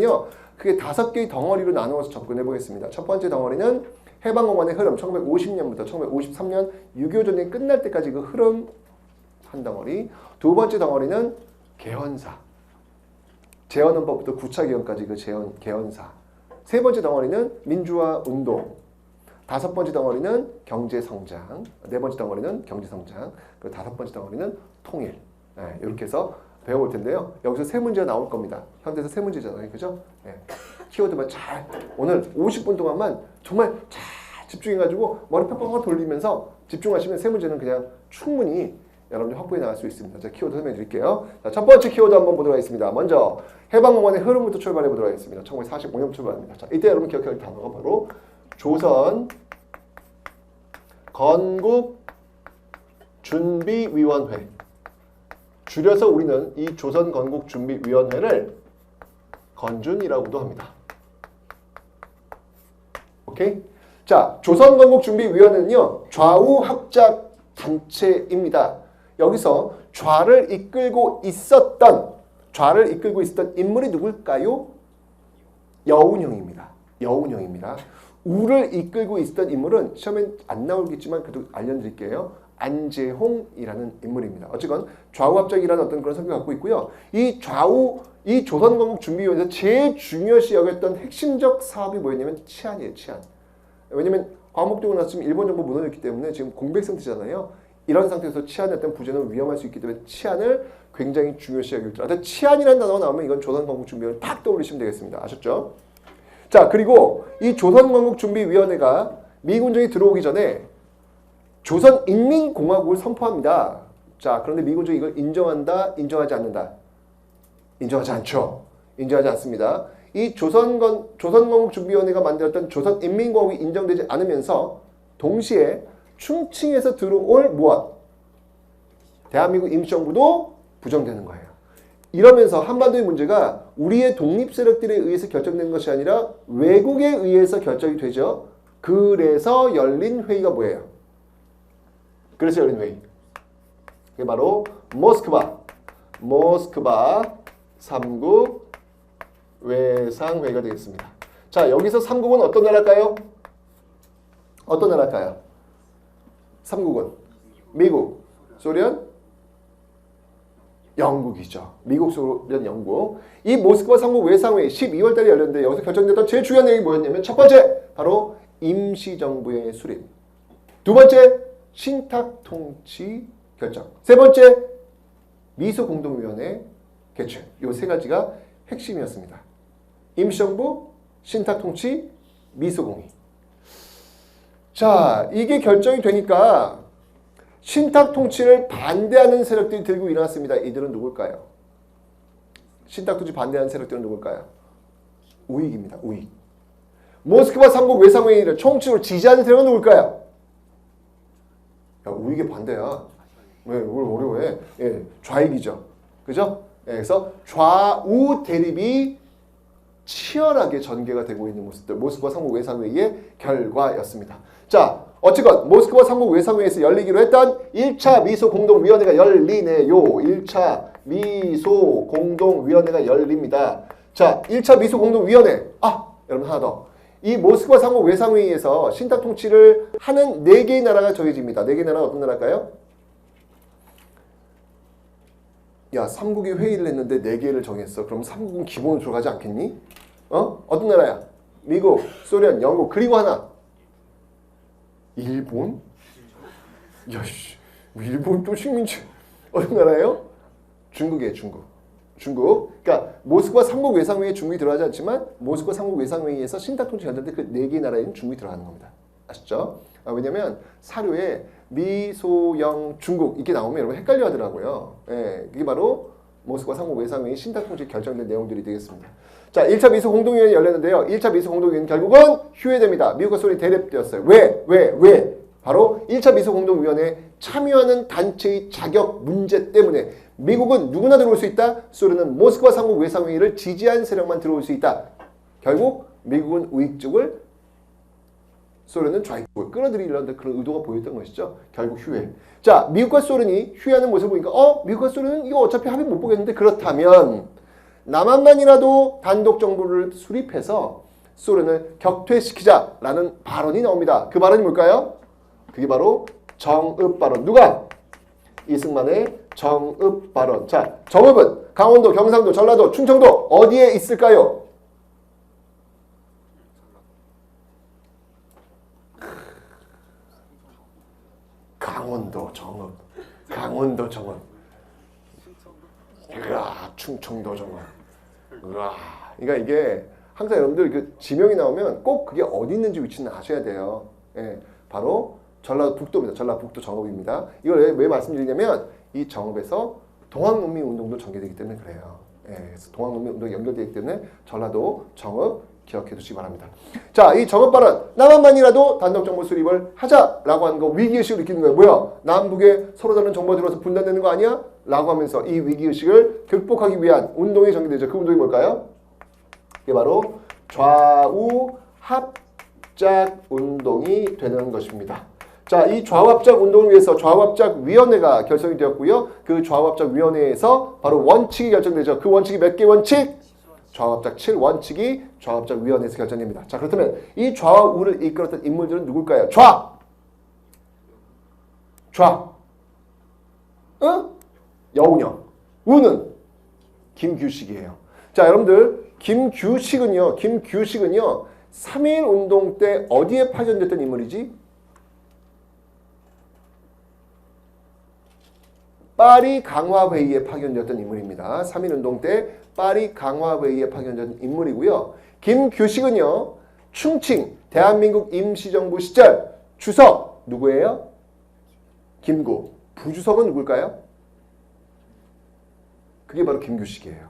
그러면요, 그게 5개의 덩어리로 나누어서 접근해 보겠습니다. 첫 번째 덩어리는 해방공간의 흐름, 1950년부터 1953년 6.25 전쟁이 끝날 때까지 그 흐름 한 덩어리. 두 번째 덩어리는 개헌사, 재헌헌법부터 9차 개헌까지 그 개헌사. 세 번째 덩어리는 민주화 운동. 다섯 번째 덩어리는 경제성장. 네 번째 덩어리는 경제성장. 그리고 다섯 번째 덩어리는 통일. 네, 이렇게 해서 배워볼 텐데요. 여기서 세 문제가 나올 겁니다. 현대에서 세 문제잖아요. 그죠? 네. 키워드만 잘, 오늘 50분 동안만 정말 잘 집중해가지고 머리 팍팍 돌리면서 집중하시면 세 문제는 그냥 충분히 여러분들 확보해 나갈 수 있습니다. 자, 키워드 설명해 드릴게요. 자, 첫 번째 키워드 한번 보도록 하겠습니다. 먼저 해방공간의 흐름부터 출발해 보도록 하겠습니다. 1945년 출발합니다. 자, 이때 여러분 기억해야 할 단어가 바로 조선 건국준비위원회. 줄여서 우리는 이 조선 건국준비위원회를 건준이라고도 합니다. 오케이? 자, 조선 건국준비위원회는요, 좌우 합작 단체입니다. 여기서 좌를 이끌고 있었던 인물이 누굴까요? 여운형입니다. 여운형입니다. 우를 이끌고 있었던 인물은 시험엔 안 나오겠지만 그래도 알려드릴게요. 안재홍이라는 인물입니다. 어쨌건 좌우합작이라는 어떤 그런 성격을 갖고 있고요. 이 조선건국준비위원회에서 제일 중요시 여겼던 핵심적 사업이 뭐였냐면 치안이에요. 치안. 왜냐면 광복되고 나서 지금 일본 정부 무너졌기 때문에 지금 공백 상태잖아요. 이런 상태에서 치안의 어떤 부재는 위험할 수 있기 때문에 치안을 굉장히 중요시 여길 줄 알아요. 치안이라는 단어가 나오면 이건 조선건국준비위원회 딱 떠올리시면 되겠습니다. 아셨죠? 자, 그리고 이 조선건국준비위원회가 미군정이 들어오기 전에 조선인민공화국을 선포합니다. 자, 그런데 미군정이 이걸 인정한다, 인정하지 않는다? 인정하지 않죠. 인정하지 않습니다. 이 조선건국준비위원회가 만들었던 조선인민공화국이 인정되지 않으면서 동시에 충칭에서 들어올 무엇? 대한민국 임시정부도 부정되는 거예요. 이러면서 한반도의 문제가 우리의 독립세력들에 의해서 결정된 것이 아니라 외국에 의해서 결정이 되죠. 그래서 열린 회의가 뭐예요? 그래서 열린 회의. 그게 바로 모스크바 3국 외상회의가 되겠습니다. 자, 여기서 3국은 어떤 나라일까요? 어떤 나라일까요? 3국은 미국, 소련, 영국이죠. 미국, 소련, 영국. 이 모스크바 3국 외상회의 12월 달에 열렸는데 여기서 결정됐던 제일 중요한 내용이 뭐였냐면 첫 번째, 바로 임시정부의 수립. 두 번째, 신탁통치 결정. 세 번째, 미소공동위원회 개최. 이 세 가지가 핵심이었습니다. 임시정부, 신탁통치, 미소공위. 자, 이게 결정이 되니까 신탁통치를 반대하는 세력들이 들고 일어났습니다. 이들은 누굴까요? 신탁통치 반대하는 세력들은 누굴까요? 우익입니다. 우익. 모스크바 3국 외상회의를 총칙으로 지지하는 세력은 누굴까요? 야, 우익의 반대야. 왜 어려워해? 예, 좌익이죠. 그죠? 예, 그래서 좌우 대립이 치열하게 전개가 되고 있는 모습들. 모스크바 3국 외상회의의 결과였습니다. 자, 어쨌건 모스크바 3국 외상회의에서 열리기로 했던 1차 미소공동위원회가 열리네요. 1차 미소공동위원회가 열립니다. 자, 1차 미소공동위원회. 여러분 하나 더. 이 모스크바 3국 외상회의에서 신탁통치를 하는 4개의 나라가 정해집니다. 4개의 나라가 어떤 나라일까요? 야, 3국이 회의를 했는데 4개를 정했어. 그럼 3국은 기본으로 들어가지 않겠니? 어떤 나라야? 미국, 소련, 영국, 그리고 하나. 일본? 야, 일본 또 식민지. 어떤 나라예요? 중국이에요, 중국. 그러니까 모스크바 3국 외상회의에 중국이 들어가지 않지만 모스크바 3국 외상회의에서 신탁통치 결정될 그 4개의 나라에는 중국이 들어가는 겁니다. 아시죠? 왜냐면 사료에 미, 소, 영, 중국 이렇게 나오면 여러분 헷갈려 하더라고요. 예, 이게 바로 모스크바 3국 외상회의 신탁통치 결정된 내용들이 되겠습니다. 자, 1차 미소 공동위원회 열렸는데요. 1차 미소 공동위원회는 결국은 휴회됩니다. 미국과 소련이 대립되었어요. 왜? 바로 1차 미소 공동위원회에 참여하는 단체의 자격 문제 때문에 미국은 누구나 들어올 수 있다. 소련은 모스크바 3국 외상회의를 지지한 세력만 들어올 수 있다. 결국 미국은 우익 쪽을, 소련은 좌익 쪽을 끌어들이려는 그런 의도가 보였던 것이죠. 결국 휴회. 자, 미국과 소련이 휴회하는 모습을 보니까 미국과 소련은 이거 어차피 합의 못 보겠는데, 그렇다면 남한만이라도 단독 정부를 수립해서 소련을 격퇴시키자라는 발언이 나옵니다. 그 발언이 뭘까요? 그게 바로 정읍 발언. 누가? 이승만의 정읍 발언. 자, 정읍은 강원도, 경상도, 전라도, 충청도 어디에 있을까요? 강원도 정읍. 강원도 정읍. 으아, 충청도 정읍. 으아. 그러니까 이게 항상 여러분들 그 지명이 나오면 꼭 그게 어디 있는지 위치는 아셔야 돼요. 예, 바로 전라북도입니다. 전라북도 정읍입니다. 이걸 왜 말씀드리냐면 이 정읍에서 동학농민운동도 전개되기 때문에 그래요. 예, 그래서 동학농민운동이 연결되기 때문에 전라도 정읍 기억해 두시기 바랍니다. 자, 이 정읍 발언 남한만이라도 단독 정부 수립을 하자라고 하는 거 위기의식을 느끼는 거예요. 뭐야? 남북에 서로 다른 정보가 들어와서 분단되는 거 아니야? 라고 하면서 이 위기의식을 극복하기 위한 운동이 전개되죠. 그 운동이 뭘까요? 이게 바로 좌우 합작 운동이 되는 것입니다. 자, 이 좌우합작 운동을 위해서 좌우합작위원회가 결성이 되었고요. 그 좌우합작위원회에서 바로 원칙이 결정되죠. 그 원칙이 몇 개 원칙? 좌우합작 7원칙이 좌우합작위원회에서 결정됩니다. 자, 그렇다면 이 좌우를 이끌었던 인물들은 누굴까요? 여운형. 우는 김규식이에요. 자, 여러분들 김규식은요. 3.1운동 때 어디에 파견됐던 인물이지? 파리 강화회의에 파견되었던 인물입니다. 3.1운동 때 파리 강화회의에 파견된 인물이고요. 김규식은요. 충칭 대한민국 임시정부 시절 주석 누구예요? 김구. 부주석은 누굴까요? 그게 바로 김규식이에요.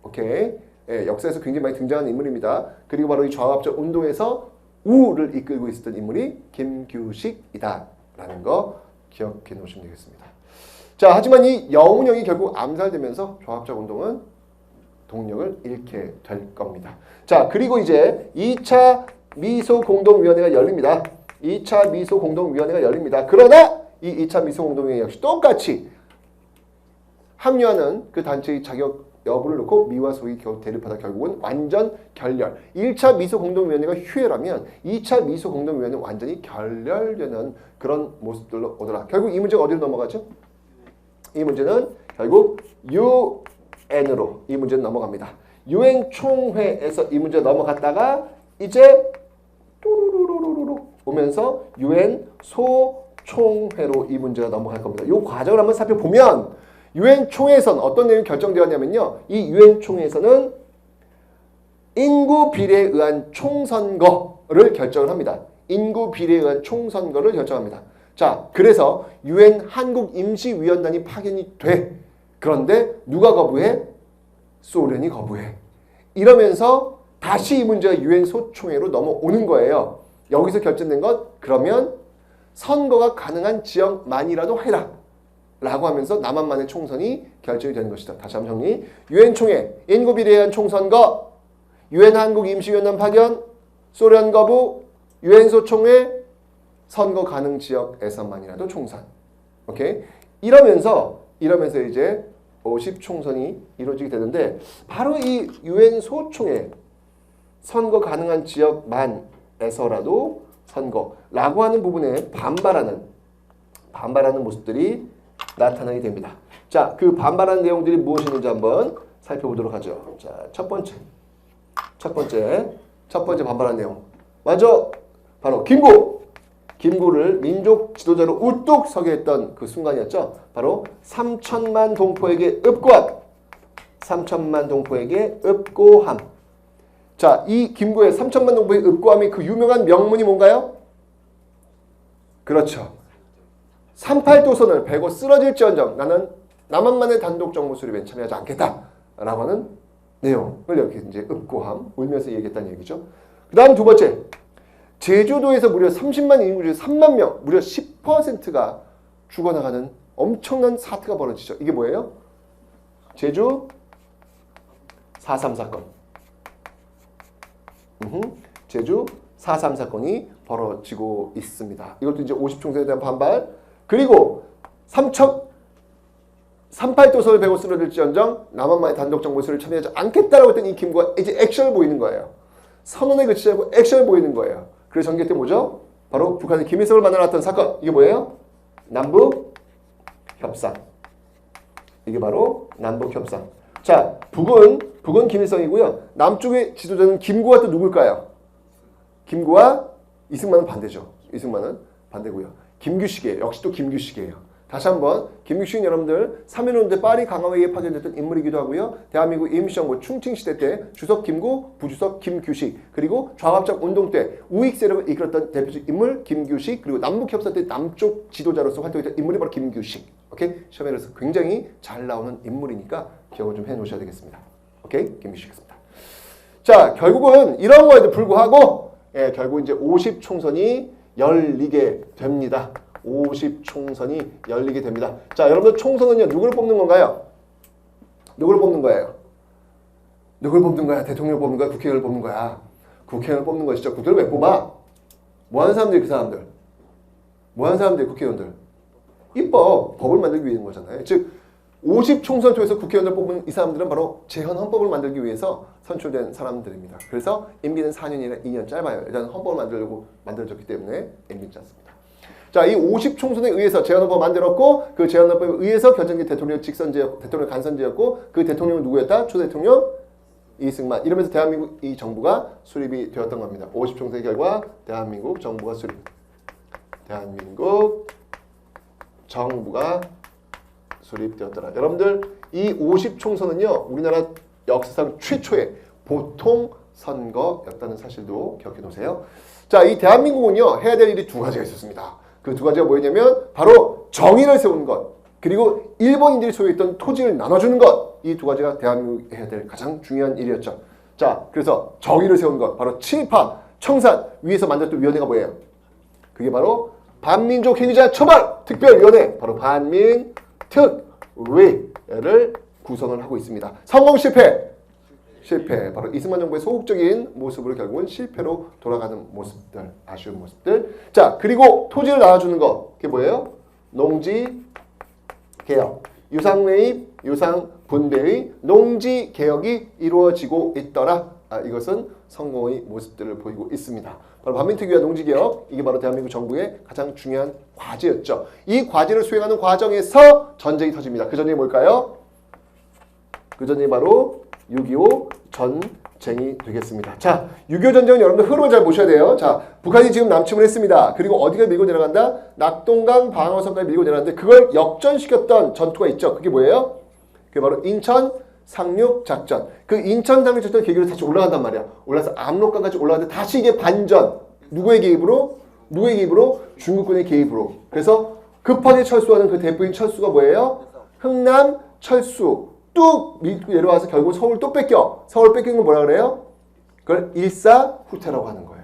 오케이. 예, 역사에서 굉장히 많이 등장하는 인물입니다. 그리고 바로 이 좌우합작 운동에서 우를 이끌고 있었던 인물이 김규식이다라는 거 기억해 놓으시면 되겠습니다. 자, 하지만 이 여운형이 결국 암살되면서 좌우합작 운동은 동력을 잃게 될 겁니다. 자, 그리고 이제 2차 미소공동위원회가 열립니다. 2차 미소공동위원회가 열립니다. 그러나 이 2차 미소공동위원회 역시 똑같이 합류하는 그 단체의 자격 여부를 놓고 미와 소위 대립하다 결국은 완전 결렬. 1차 미소공동위원회가 휴회라면 2차 미소공동위원회는 완전히 결렬되는 그런 모습들로 오더라. 결국 이 문제가 어디로 넘어가죠? 이 문제는 결국 UN으로 이 문제는 넘어갑니다. UN 총회에서 이 문제 넘어갔다가 이제 뚜루루루루루 오면서 UN 소총회로 이 문제가 넘어갈 겁니다. 이 과정을 한번 살펴보면 UN 총회에서는 어떤 내용이 결정되었냐면요. 이 UN 총회에서는 인구 비례에 의한 총선거를 결정을 합니다. 인구 비례에 의한 총선거를 결정합니다. 자, 그래서 UN 한국임시위원단이 파견이 돼. 그런데 누가 거부해? 소련이 거부해. 이러면서 다시 이 문제가 UN 소총회로 넘어오는 거예요. 여기서 결정된 것, 그러면 선거가 가능한 지역만이라도 해라. 라고 하면서 남한만의 총선이 결정이 되는 것이다. 다시 한번 정리. UN 총회, 인구 비례에 의한 총선거, UN 한국임시위원단 파견, 소련 거부, UN 소총회, 선거 가능 지역에서만이라도 총선. 오케이? 이러면서 이제 50총선이 이루어지게 되는데 바로 이 UN 소총회 선거 가능한 지역만에서라도 선거라고 하는 부분에 반발하는 모습들이 나타나게 됩니다. 자, 그 반발하는 내용들이 무엇인지 한번 살펴보도록 하죠. 자, 첫 번째 반발하는 내용. 먼저 바로 김구를 민족 지도자로 우뚝 서게 했던 그 순간이었죠. 바로 3천만 동포에게 읍고함. 자, 이 김구의 3천만 동포의 읍고함이 그 유명한 명문이 뭔가요? 그렇죠. 38도선을 베고 쓰러질지언정 나는 남한만의 단독 정부 수립에 참여하지 않겠다라고 하는 내용을 이렇게 이제 읍고함 울면서 얘기했다는 얘기죠. 그 다음 두 번째. 제주도에서 무려 30만 인구 중 3만 명, 무려 10%가 죽어나가는 엄청난 사태가 벌어지죠. 이게 뭐예요? 제주 4.3 사건. 제주 4.3 사건이 벌어지고 있습니다. 이것도 이제 50총선에 대한 반발. 그리고 38도선을 베고 쓰러질지언정 남한만의 단독 정부 수를 참여하지 않겠다라고 했던 이 김구가 이제 액션을 보이는 거예요. 선언에 그치지 않고 액션을 보이는 거예요. 그래서 전개 때 뭐죠? 바로 북한이 김일성을 만나놨던 사건. 이게 뭐예요? 남북 협상. 이게 바로 남북 협상. 자, 북은 김일성이고요. 남쪽의 지도자는 김구와 또 누굴까요? 김구와 이승만은 반대죠. 이승만은 반대고요. 김규식이에요. 역시 또 김규식이에요. 다시 한번 김규식은 여러분들 3.1운동 파리 강화회의에 파견됐던 인물이기도 하고요. 대한민국 임시정부 충칭시대 때 주석 김구, 부주석 김규식, 그리고 좌합적 운동 때 우익 세력을 이끌었던 대표적 인물 김규식, 그리고 남북협상 때 남쪽 지도자로서 활동했던 인물이 바로 김규식. 오케이? 시험에서 굉장히 잘 나오는 인물이니까 기억을 좀 해놓으셔야 되겠습니다. 오케이? 김규식이었습니다. 자, 결국은 이런 거에도 불구하고 결국 이제 50 총선이 열리게 됩니다. 50 총선이 열리게 됩니다. 자, 여러분들 총선은요, 누구를 뽑는 건가요? 누구를 뽑는 거예요? 누구를 뽑는 거야? 대통령을 뽑는 거야? 국회의원을 뽑는 거야? 국회의원을 뽑는 것이죠. 국회의원을 왜 뽑아? 뭐 하는 사람들이 그 사람들? 뭐 하는 사람들이 국회의원들? 법을 만들기 위한 거잖아요. 즉, 50 총선 통해서 국회의원을 뽑은 이 사람들은 바로 재헌 헌법을 만들기 위해서 선출된 사람들입니다. 그래서 임기는 4년이나 2년 짧아요. 일단 헌법을 만들려고 만들어졌기 때문에 임기는 짧습니다. 자, 이 50 총선에 의해서 재헌헌법을 만들었고 그 재헌헌법에 의해서 결정된 대통령 직선제였고 대통령 간선제였고 그 대통령은 누구였다? 초대통령 이승만. 이러면서 대한민국 이 정부가 수립이 되었던 겁니다. 50 총선의 결과 대한민국 정부가 수립. 대한민국 정부가 수립되었더라. 여러분들 이 50 총선은요. 우리나라 역사상 최초의 보통 선거였다는 사실도 기억해 놓으세요. 자, 이 대한민국은요. 해야 될 일이 두 가지가 있었습니다. 그 두 가지가 뭐였냐면 바로 정의를 세우는 것, 그리고 일본인들이 소유했던 토지를 나눠주는 것. 이 두 가지가 대한민국이 해야 될 가장 중요한 일이었죠. 자, 그래서 정의를 세우는 것, 바로 친일파, 청산 위에서 만들었던 위원회가 뭐예요? 그게 바로 반민족 행위자 처벌 특별위원회, 바로 반민특위를 구성을 하고 있습니다. 성공 실패. 바로 이승만 정부의 소극적인 모습으로 결국은 실패로 돌아가는 모습들, 아쉬운 모습들. 자, 그리고 토지를 나눠주는 거, 그게 뭐예요? 농지 개혁, 유상 매입, 유상 분배의 농지 개혁이 이루어지고 있더라. 이것은 성공의 모습들을 보이고 있습니다. 바로 반민특위와 농지개혁, 이게 바로 대한민국 정부의 가장 중요한 과제였죠. 이 과제를 수행하는 과정에서 전쟁이 터집니다. 그 전쟁이 뭘까요? 그 전쟁이 바로 6.25 전쟁이 되겠습니다. 자, 6.25 전쟁은 여러분들 흐름을 잘 보셔야 돼요. 자, 북한이 지금 남침을 했습니다. 그리고 어디가 밀고 내려간다? 낙동강 방어선까지 밀고 내려가는데 그걸 역전시켰던 전투가 있죠. 그게 뭐예요? 그게 바로 인천 상륙 작전. 그 인천 상륙 작전 계기로 다시 올라간단 말이야. 올라서 압록강까지 올라가는데 다시 이게 반전. 누구의 개입으로? 중국군의 개입으로. 그래서 급하게 철수하는 그 대표인 철수가 뭐예요? 흥남 철수. 뚝 밀고 내려와서 결국 서울 또 뺏겨. 서울 뺏긴 건 뭐라 그래요? 그걸 일사후퇴라고 하는 거예요.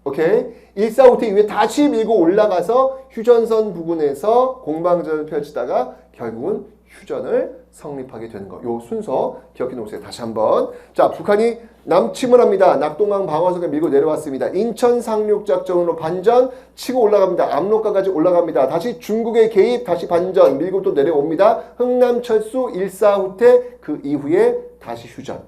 오케이? 일사후퇴 이후에 다시 밀고 올라가서 휴전선 부근에서 공방전을 펼치다가 결국은 휴전을 성립하게 되는 거. 요 순서 기억해 놓으세요. 다시 한번. 자, 북한이 남침을 합니다. 낙동강 방어선을 밀고 내려왔습니다. 인천 상륙 작전으로 반전 치고 올라갑니다. 압록강까지 올라갑니다. 다시 중국의 개입, 다시 반전 밀고 또 내려옵니다. 흥남 철수 일사후퇴 그 이후에 다시 휴전.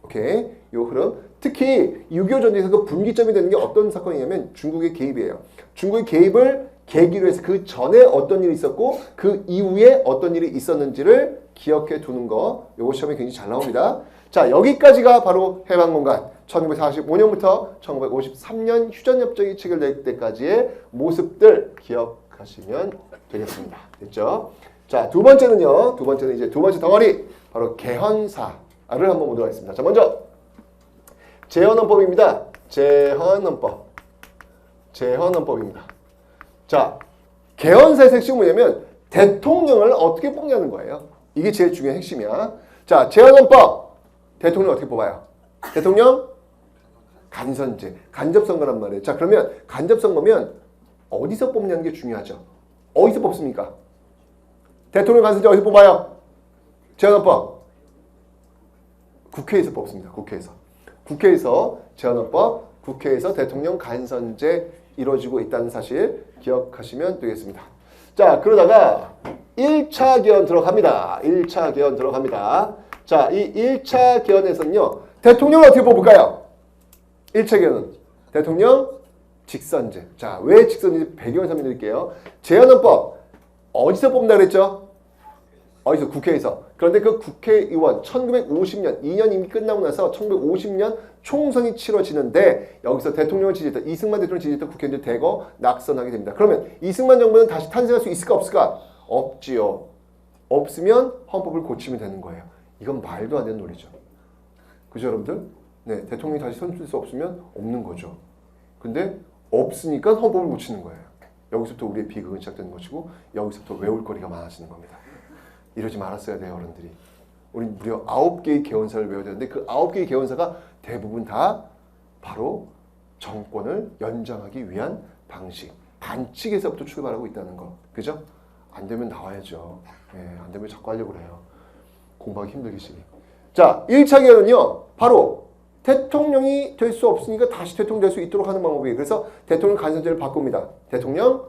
오케이? 요 흐름. 특히 6.25 전쟁에서 그 분기점이 되는 게 어떤 사건이냐면 중국의 개입이에요. 중국의 개입을 계기로 해서 그 전에 어떤 일이 있었고 그 이후에 어떤 일이 있었는지를 기억해 두는 거. 요거 시험에 굉장히 잘 나옵니다. 자, 여기까지가 바로 해방공간 1945년부터 1953년 휴전협정이 체결될 때까지의 모습들 기억하시면 되겠습니다. 됐죠? 자, 두 번째는요. 두 번째 덩어리 바로 개헌사를 한번 보도록 하겠습니다. 자, 먼저 재헌헌법입니다. 재헌헌법입니다. 자, 개헌사의 핵심은 뭐냐면 대통령을 어떻게 뽑냐는 거예요. 이게 제일 중요한 핵심이야. 자, 재헌헌법. 대통령 어떻게 뽑아요? 대통령 간선제. 간접선거란 말이에요. 자, 그러면 간접선거면 어디서 뽑냐는 게 중요하죠. 어디서 뽑습니까? 대통령 간선제 어디서 뽑아요? 재헌헌법. 국회에서 뽑습니다. 국회에서 재헌헌법, 국회에서 대통령 간선제 이루어지고 있다는 사실 기억하시면 되겠습니다. 자, 그러다가 1차 개헌 들어갑니다. 1차 개헌 들어갑니다. 자, 이 1차 개헌에서는요. 대통령을 어떻게 뽑을까요? 1차 개헌은 대통령 직선제. 자, 왜 직선제인지 배경을 설명드릴게요. 제헌헌법 어디서 뽑는다 그랬죠? 어디서? 국회에서. 그런데 그 국회의원 1950년 2년 임기 끝나고 나서 1950년 총선이 치러지는데 여기서 대통령을 지지했던 이승만 대통령을 지지했던 국회의원들 대거 낙선하게 됩니다. 그러면 이승만 정부는 다시 탄생할 수 있을까 없을까? 없지요. 없으면 헌법을 고치면 되는 거예요. 이건 말도 안 되는 논리죠. 그죠 여러분들? 네, 대통령이 다시 선출될 수 없으면 없는 거죠. 근데 없으니까 헌법을 고치는 거예요. 여기서부터 우리의 비극은 시작되는 것이고 여기서부터 외울 거리가 많아지는 겁니다. 이러지 말았어야 돼요 어른들이. 우리 무려 9개의 개헌사를 외워야 되는데 그 9개의 개헌사가 대부분 다 바로 정권을 연장하기 위한 방식, 반칙에서부터 출발하고 있다는 거. 그죠? 안 되면 나와야죠. 안 되면 자꾸 하려고 그래요. 공부하기 힘들기시기. 자, 1차 개헌은요. 바로 대통령이 될 수 없으니까 다시 대통령 될 수 있도록 하는 방법이에요. 그래서 대통령 간선제를 바꿉니다. 대통령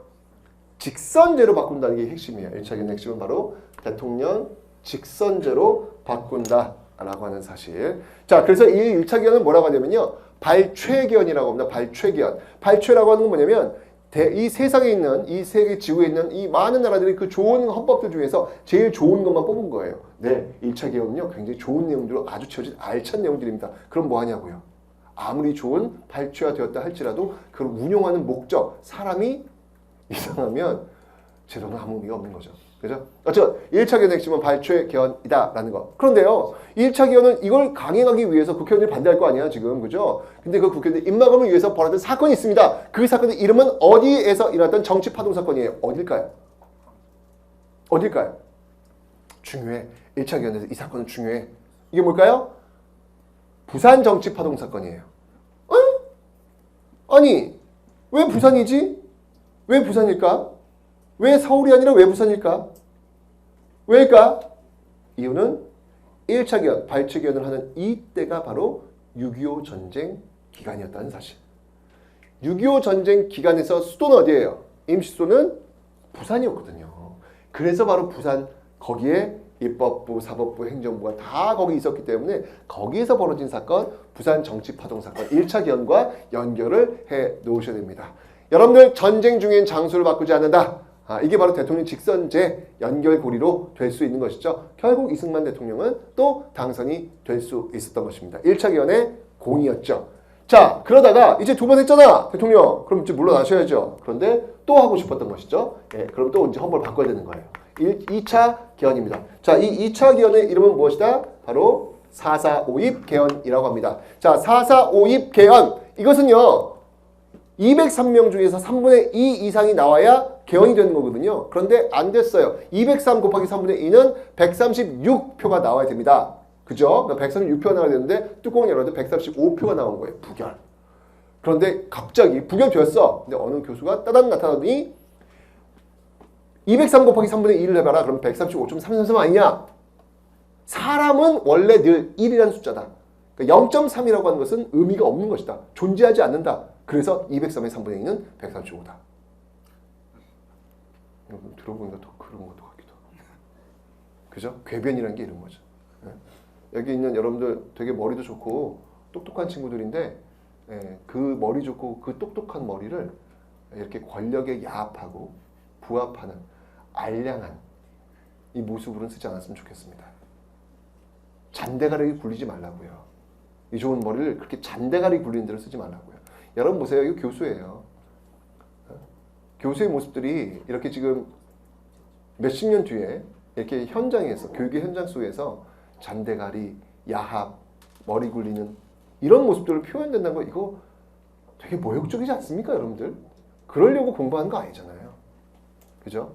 직선제로 바꾼다는 게 핵심이에요. 1차 개헌의 핵심은 바로 대통령 직선제로 바꾼다라고 하는 사실. 자, 그래서 이 1차 개헌은 뭐라고 하냐면요. 발췌개헌이라고 합니다. 발췌개헌. 발췌라고 하는 건 뭐냐면 이 세상에 있는, 이 세계 지구에 있는 이 많은 나라들이 그 좋은 헌법들 중에서 제일 좋은 것만 뽑은 거예요. 네, 1차 개헌은요. 굉장히 좋은 내용들로 아주 채워진 알찬 내용들입니다. 그럼 뭐 하냐고요. 아무리 좋은 발췌가 되었다 할지라도 그걸 운용하는 목적, 사람이 이상하면 제도는 아무 의미가 없는 거죠. 그죠? 어쨌든 1차 개헌의 핵심은 발췌 개헌이다라는 거. 그런데요. 1차 개헌은 이걸 강행하기 위해서 국회의원들이 반대할 거 아니야 지금. 그죠? 근데 그 국회의원들 입막음을 위해서 벌어진 사건이 있습니다. 그 사건의 이름은 어디에서 일어났던 정치 파동 사건이에요. 어딜까요? 어딜까요? 중요해. 1차 개헌에서 이 사건은 중요해. 이게 뭘까요? 부산 정치 파동 사건이에요. 아니 왜 부산이지? 왜 부산일까? 왜 서울이 아니라 왜 부산일까? 왜일까? 이유는 1차 개헌, 발췌 개헌을 하는 이때가 바로 6.25 전쟁 기간이었다는 사실. 6.25 전쟁 기간에서 수도는 어디예요? 임시 수도는 부산이었거든요. 그래서 바로 부산, 거기에 입법부, 사법부, 행정부가 다 거기 있었기 때문에 거기에서 벌어진 사건, 부산 정치파동 사건 1차 개헌과 연결을 해 놓으셔야 됩니다. 여러분들 전쟁 중엔 장소를 바꾸지 않는다. 이게 바로 대통령 직선제 연결고리로 될 수 있는 것이죠. 결국 이승만 대통령은 또 당선이 될 수 있었던 것입니다. 1차 개헌의 공이었죠. 자, 그러다가 이제 2번 했잖아, 대통령. 그럼 이제 물러나셔야죠. 그런데 또 하고 싶었던 것이죠. 예, 그럼 또 이제 헌법을 바꿔야 되는 거예요. 2차 개헌입니다. 자, 이 2차 개헌의 이름은 무엇이다? 바로 4.4.5입 개헌이라고 합니다. 자, 4.4.5입 개헌. 이것은요, 203명 중에서 3분의 2 이상이 나와야 개헌이 되는 거거든요. 그런데 안 됐어요. 203 곱하기 3분의 2는 136표가 나와야 됩니다. 그죠? 136표가 나와야 되는데 뚜껑을 열었는데 135표가 나온 거예요. 부결. 그런데 갑자기 부결되었어. 근데 어느 교수가 따단 나타나더니 203 곱하기 3분의 2를 해봐라. 그럼 135.333 아니냐? 사람은 원래 늘 1이라는 숫자다. 그러니까 0.3이라고 하는 것은 의미가 없는 것이다. 존재하지 않는다. 그래서 203의 3분의 2는 135다. 들어보니까 더 그런 것도 같기도 하고. 그죠? 궤변이라는 게 이런 거죠. 여기 있는 여러분들 되게 머리도 좋고 똑똑한 친구들인데 그 머리 좋고 그 똑똑한 머리를 이렇게 권력에 야합하고 부합하는 알량한 이 모습으로는 쓰지 않았으면 좋겠습니다. 잔대가리 굴리지 말라고요. 이 좋은 머리를 그렇게 잔대가리 굴리는 대로 쓰지 말라고요. 여러분 보세요. 이거 교수예요. 교수의 모습들이 이렇게 지금 몇십 년 뒤에 이렇게 현장에서, 교육의 현장 속에서 잔대가리, 야합, 머리 굴리는 이런 모습들을 표현된다는 거 이거 되게 모욕적이지 않습니까, 여러분들? 그러려고 공부하는 거 아니잖아요. 그죠?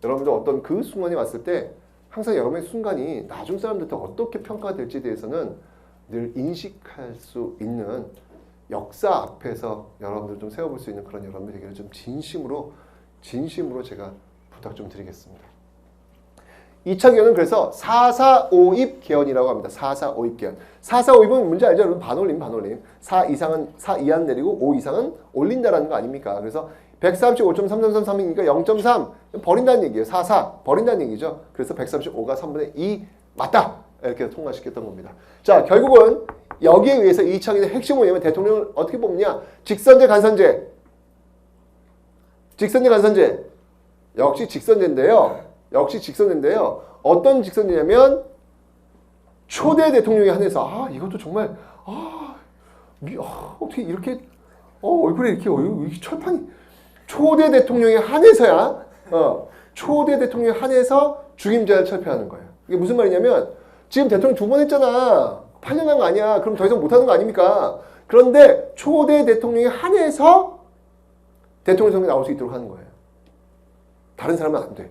여러분들 어떤 그 순간이 왔을 때 항상 여러분의 순간이 나중 사람들한테 어떻게 평가될지에 대해서는 늘 인식할 수 있는 역사 앞에서 여러분들 좀 세워볼 수 있는 그런 여러분들 되기를 좀 진심으로 제가 부탁 좀 드리겠습니다. 2차 개헌은 그래서 4.4.5입 개헌이라고 합니다. 4.4.5입 개헌. 4.4.5입은 뭔지 알죠? 반올림. 4 이하는 내리고 5 이상은 올린다라는 거 아닙니까? 그래서 135.3333이니까 0.3 버린다는 얘기예요. 44 버린다는 얘기죠. 그래서 135가 3분의 2 맞다. 이렇게 통과시켰던 겁니다. 자, 결국은 여기에 의해서 2차 기원의 핵심은 뭐냐면 대통령을 어떻게 뽑느냐. 직선제, 간선제. 직선제, 간선제. 역시 직선제인데요. 어떤 직선제냐면 초대 대통령에 한해서 이것도 정말 어떻게 이렇게 얼굴에 이렇게 철판이 초대 대통령에 한해서야 초대 대통령에 한해서 중임제를 철폐하는 거예요. 이게 무슨 말이냐면 지금 대통령 2번 했잖아. 8년 한 거 아니야. 그럼 더 이상 못하는 거 아닙니까? 그런데 초대 대통령에 한해서 대통령 선거에 나올 수 있도록 하는 거예요. 다른 사람은 안 돼.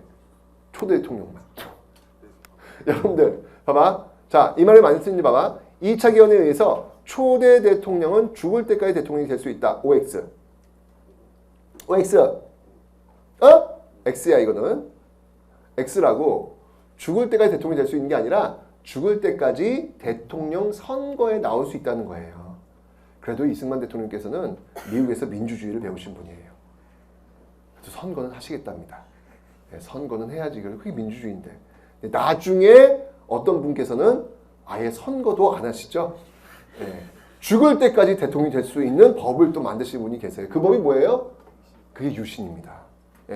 초대 대통령만. 여러분들 봐봐. 자, 이 말을 많이 쓰는지 봐봐. 2차 기원에 의해서 초대 대통령은 죽을 때까지 대통령이 될 수 있다. OX. X야 이거는. X라고 죽을 때까지 대통령이 될 수 있는 게 아니라 죽을 때까지 대통령 선거에 나올 수 있다는 거예요. 그래도 이승만 대통령께서는 미국에서 민주주의를 배우신 분이에요. 그래서 선거는 하시겠답니다. 선거는 해야지. 그게 민주주의인데. 나중에 어떤 분께서는 아예 선거도 안 하시죠. 죽을 때까지 대통령이 될 수 있는 법을 또 만드신 분이 계세요. 그 법이 뭐예요? 그게 유신입니다.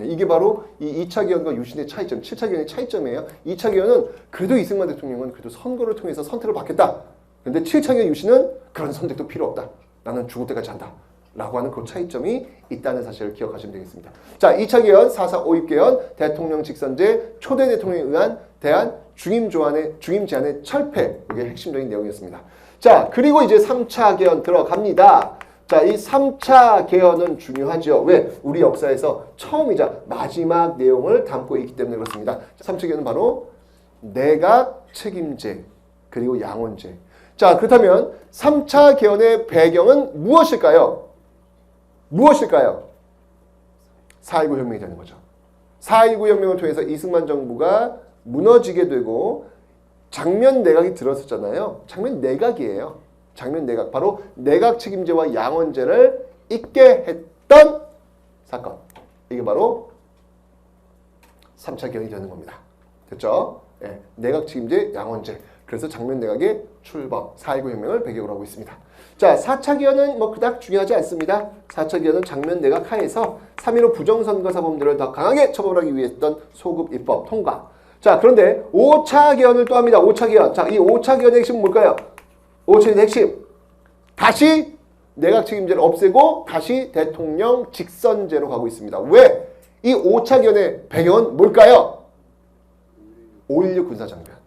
이게 바로 이 2차 기원과 유신의 차이점, 7차 기원의 차이점이에요. 2차 기원은 그래도 이승만 대통령은 그래도 선거를 통해서 선택을 받겠다. 그런데 7차 기원 유신은 그런 선택도 필요 없다. 나는 죽을 때까지 한다. 라고 하는 그 차이점이 있다는 사실을 기억하시면 되겠습니다. 자, 2차 개헌, 4.4 5.6 개헌, 대통령 직선제, 초대 대통령에 의한 대한 중임 제한의 철폐. 이게 핵심적인 내용이었습니다. 자, 그리고 이제 3차 개헌 들어갑니다. 자, 이 3차 개헌은 중요하죠. 왜? 우리 역사에서 처음이자 마지막 내용을 담고 있기 때문에 그렇습니다. 3차 개헌은 바로 내각 책임제, 그리고 양원제. 자, 그렇다면 3차 개헌의 배경은 무엇일까요? 4.19 혁명이 되는 거죠. 4.19 혁명을 통해서 이승만 정부가 무너지게 되고 장면 내각이 들었었잖아요. 장면 내각이에요. 장면 내각. 바로 내각 책임제와 양원제를 잇게 했던 사건. 이게 바로 3차 개헌이 되는 겁니다. 됐죠? 내각 책임제, 양원제. 그래서 장면 내각의 출범, 4.19 혁명을 배경으로 하고 있습니다. 자, 4차 기원은 그닥 중요하지 않습니다. 4차 기원은 장면 내각 하에서 3.15 부정선거 사범들을 더 강하게 처벌하기 위해 했던 소급 입법 통과. 자, 그런데 5차 기원을 또 합니다. 5차 기원. 자, 이 5차 기원의 핵심은 뭘까요? 5차 기원의 핵심. 다시 내각 책임제를 없애고 다시 대통령 직선제로 가고 있습니다. 왜? 이 5차 기원의 배경은 뭘까요? 5.16 군사정변.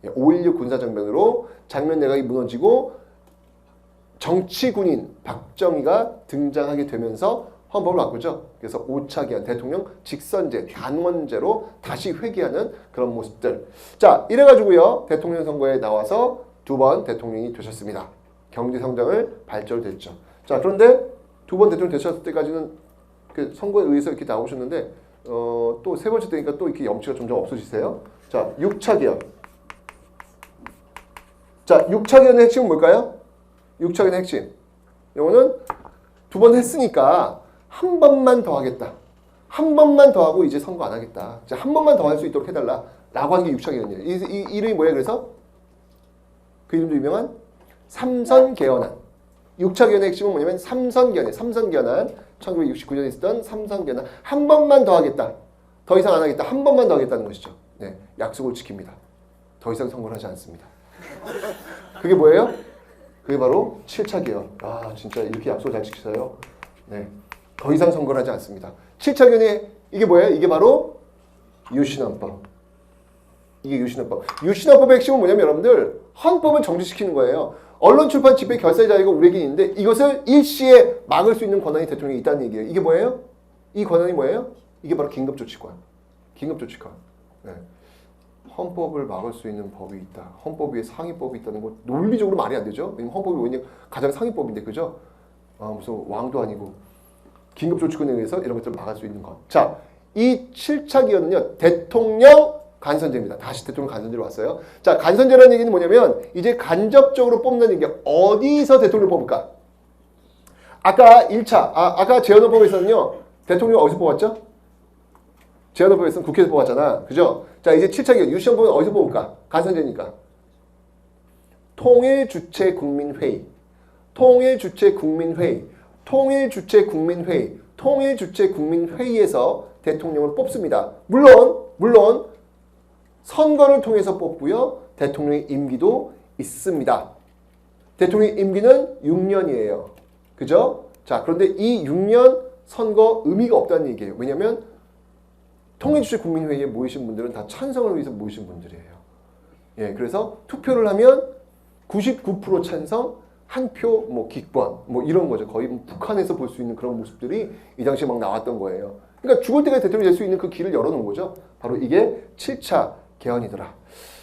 5.16 군사정변으로 장면 내각이 무너지고 정치군인 박정희가 등장하게 되면서 헌법을 바꾸죠. 그래서 5차 기원 대통령 직선제, 단원제로 다시 회귀하는 그런 모습들. 자, 이래가지고요. 대통령 선거에 나와서 2번 대통령이 되셨습니다. 경제성장을 발전됐죠. 자, 그런데 2번 대통령 되셨을 때까지는 그 선거에 의해서 이렇게 나오셨는데 또 3번째 때니까 또 이렇게 염치가 점점 없어지세요. 자, 6차 기원. 자, 6차 기원의 핵심은 뭘까요? 6차 기원의 핵심. 이거는 2번 했으니까 한 번만 더 하겠다. 한 번만 더 하고 이제 선거 안 하겠다. 이제 한 번만 더 할 수 있도록 해달라. 라고 하는 게 6차 기원이에요. 이 이름이 뭐예요? 그래서 그 이름도 유명한 삼선개헌안. 6차 기원의 핵심은 뭐냐면 삼선개헌이에요. 삼선개헌안. 1969년에 있었던 삼선개헌안. 한 번만 더 하겠다. 더 이상 안 하겠다. 한 번만 더 하겠다는 것이죠. 네, 약속을 지킵니다. 더 이상 선거를 하지 않습니다. 그게 뭐예요? 그게 바로 7차 개헌. 아, 진짜 이렇게 약속을 잘 지키세요. 네, 더 이상 선거를 하지 않습니다. 7차 개헌이 이게 뭐예요? 이게 바로 유신헌법. 이게 유신헌법. 유신헌법의 핵심은 뭐냐면 여러분들 헌법을 정지시키는 거예요. 언론, 출판, 집회, 결사의 자유가 우리에게 있는데 이것을 일시에 막을 수 있는 권한이 대통령이 있다는 얘기예요. 이게 뭐예요? 이 권한이 뭐예요? 이게 바로 긴급조치권. 긴급조치권. 네. 헌법을 막을 수 있는 법이 있다. 헌법 위에 상위법이 있다는 거 논리적으로 말이 안 되죠. 헌법이 왜냐 가장 상위법인데 그죠? 무슨 왕도 아니고 긴급조치권에 의해서 이런 것들을 막을 수 있는 것. 자, 이 7차 기원은요. 대통령 간선제입니다. 다시 대통령 간선제로 왔어요. 자, 간선제라는 얘기는 뭐냐면 이제 간접적으로 뽑는 얘기. 어디서 대통령을 뽑을까? 아까 1차, 아까 재헌헌법에서는요. 대통령 어디서 뽑았죠? 제안후보에서는 국회에서 뽑았잖아. 그죠? 자, 이제 7차 기원. 유시헌법은 어디서 뽑을까? 간선제니까. 통일주체국민회의. 통일주체국민회의. 통일주체국민회의. 통일주체국민회의에서 대통령을 뽑습니다. 물론 선거를 통해서 뽑고요. 대통령의 임기도 있습니다. 대통령의 임기는 6년이에요. 그죠? 자, 그런데 이 6년 선거 의미가 없다는 얘기예요. 왜냐하면 통일주체국민회의에 모이신 분들은 다 찬성을 위해서 모이신 분들이에요. 예, 그래서 투표를 하면 99% 찬성, 한 표 뭐 기권 뭐 이런 거죠. 거의 북한에서 볼 수 있는 그런 모습들이 이 당시에 막 나왔던 거예요. 그러니까 죽을 때까지 대통령이 될 수 있는 그 길을 열어놓은 거죠. 바로 이게 7차 개헌이더라.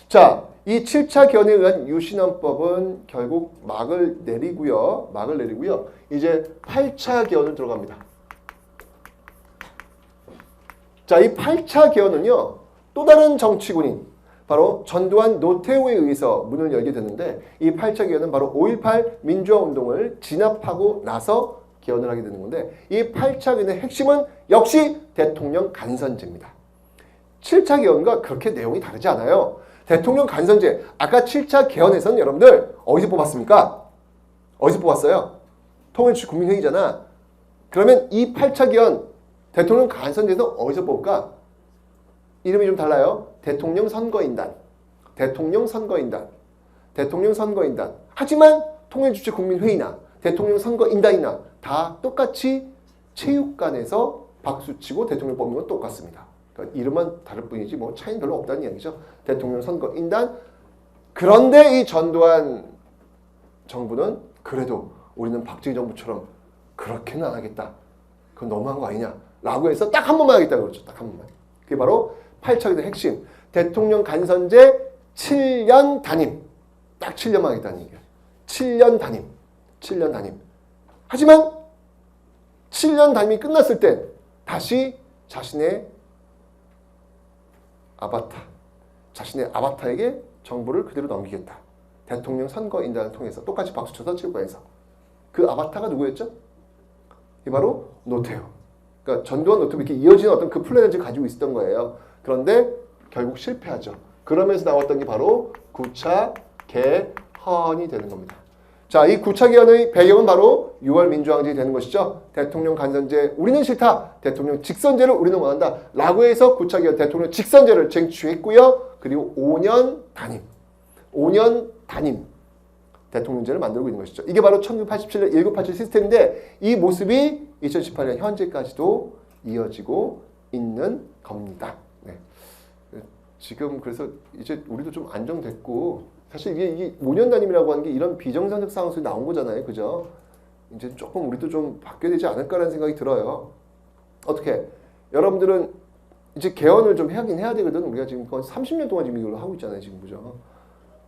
자, 이 7차 개헌에 의한 유신헌법은 결국 막을 내리고요. 이제 8차 개헌을 들어갑니다. 자, 이 8차 개헌은요. 또 다른 정치군인 바로 전두환 노태우에 의해서 문을 열게 되는데 이 8차 개헌은 바로 5.18 민주화운동을 진압하고 나서 개헌을 하게 되는 건데 이 8차 개헌의 핵심은 역시 대통령 간선제입니다. 7차 개헌과 그렇게 내용이 다르지 않아요. 대통령 간선제, 아까 7차 개헌에서는 여러분들 어디서 뽑았습니까? 어디서 뽑았어요? 통일주체국민회의잖아. 그러면 이 8차 개헌, 대통령 간선제에서 어디서 뽑을까? 이름이 좀 달라요. 대통령 선거인단. 하지만 통일주체국민회의나 대통령 선거인단이나 다 똑같이 체육관에서 박수치고 대통령 뽑는 건 똑같습니다. 그러니까 이름만 다를 뿐이지 뭐 차이는 별로 없다는 이야기죠. 대통령 선거인단. 그런데 이 전두환 정부는 그래도 우리는 박정희 정부처럼 그렇게는 안 하겠다. 그건 너무한 거 아니냐. 라고 해서 딱 한 번만 하겠다 그러죠. 딱 한 번만. 그게 바로 8차 개헌의 핵심. 대통령 간선제 7년 단임. 딱 7년만 하겠다는 얘기예요. 7년 단임. 하지만 7년 단임이 끝났을 때 다시 자신의 아바타에게 정부를 그대로 넘기겠다. 대통령 선거인단을 통해서 똑같이 박수쳐서 체육관에서. 그 아바타가 누구였죠? 이게 바로 노태우. 그러니까 전두환 노태우 이렇게 이어지는 어떤 그 플랜을 지금 가지고 있었던 거예요. 그런데 결국 실패하죠. 그러면서 나왔던 게 바로 9차 개헌이 되는 겁니다. 자, 이 9차 개헌의 배경은 바로 6월 민주항쟁이 되는 것이죠. 대통령 간선제 우리는 싫다. 대통령 직선제를 우리는 원한다. 라고 해서 9차 개헌 대통령 직선제를 쟁취했고요. 그리고 5년 단임 대통령제를 만들고 있는 것이죠. 이게 바로 1987년 1987 시스템인데 이 모습이 2018년 현재까지도 이어지고 있는 겁니다. 네. 지금 그래서 이제 우리도 좀 안정됐고 사실 이게 5년 단임이라고 하는 게 이런 비정상적 상황 속에 나온 거잖아요. 그죠? 이제 조금 우리도 좀 바뀌어야 되지 않을까라는 생각이 들어요. 어떻게? 여러분들은 이제 개헌을 좀 하긴 해야 되거든. 우리가 지금 거의 30년 동안 지금 이걸 하고 있잖아요. 지금 그죠?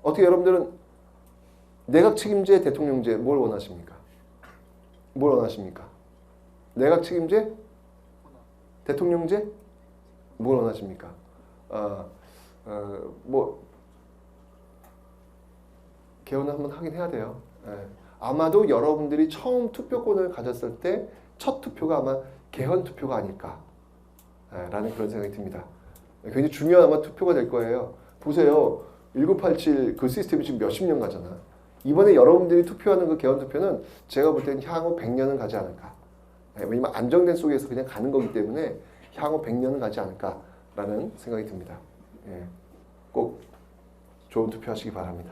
어떻게 여러분들은 내각 책임제, 대통령제 뭘 원하십니까? 내각 책임제? 대통령제? 뭘 원하십니까? 개헌을 한번 하긴 해야 돼요. 예. 아마도 여러분들이 처음 투표권을 가졌을 때 첫 투표가 아마 개헌 투표가 아닐까 라는 그런 생각이 듭니다. 굉장히 중요한 아마 투표가 될 거예요. 보세요. 1987 그 시스템이 지금 몇십 년 가잖아. 이번에 여러분들이 투표하는 그 개헌 투표는 제가 볼 때는 향후 100년은 가지 않을까. 왜냐면 안정된 속에서 그냥 가는 거기 때문에 향후 100년은 가지 않을까라는 생각이 듭니다. 예. 꼭 좋은 투표하시기 바랍니다.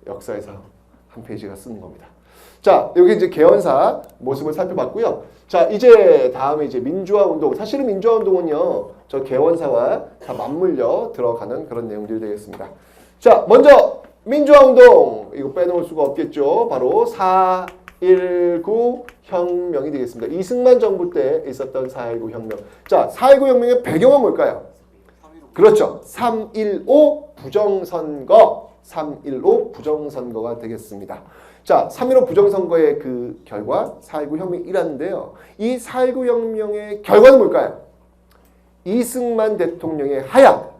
역사에서 한 페이지가 쓰는 겁니다. 자, 여기 이제 개헌사 모습을 살펴봤고요. 자, 이제 다음에 이제 민주화 운동. 사실은 민주화 운동은요, 저 개헌사와 다 맞물려 들어가는 그런 내용들이 되겠습니다. 자, 먼저 민주화 운동 이거 빼놓을 수가 없겠죠. 바로 4.19 혁명이 되겠습니다. 이승만 정부 때 있었던 4.19 혁명. 자, 4.19 혁명의 배경은 뭘까요? 그렇죠. 3.15 부정선거. 3.15 부정선거가 되겠습니다. 자, 3.15 부정선거의 그 결과 4.19 혁명이 일어났는데요. 이 4.19 혁명의 결과는 뭘까요? 이승만 대통령의 하향,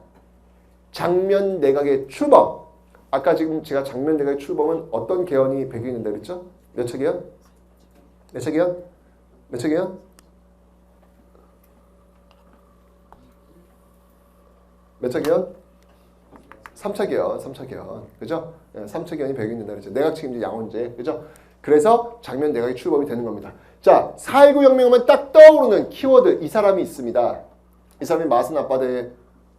장면 내각의 출범. 아까 지금 제가 장면 내각의 출범은 어떤 개헌이 배경이 된다고 그랬죠? 몇 차 개헌? 몇 차 개헌? 3차 개헌, 3차 개헌. 그죠? 3차 개헌이 배경이 된다 그랬죠. 내각 책임제 양원제. 그죠? 그래서 장면 내각이 출범이 되는 겁니다. 자, 4.19 혁명하면 딱 떠오르는 키워드 이 사람이 있습니다. 이 사람이 마슨 앞바다의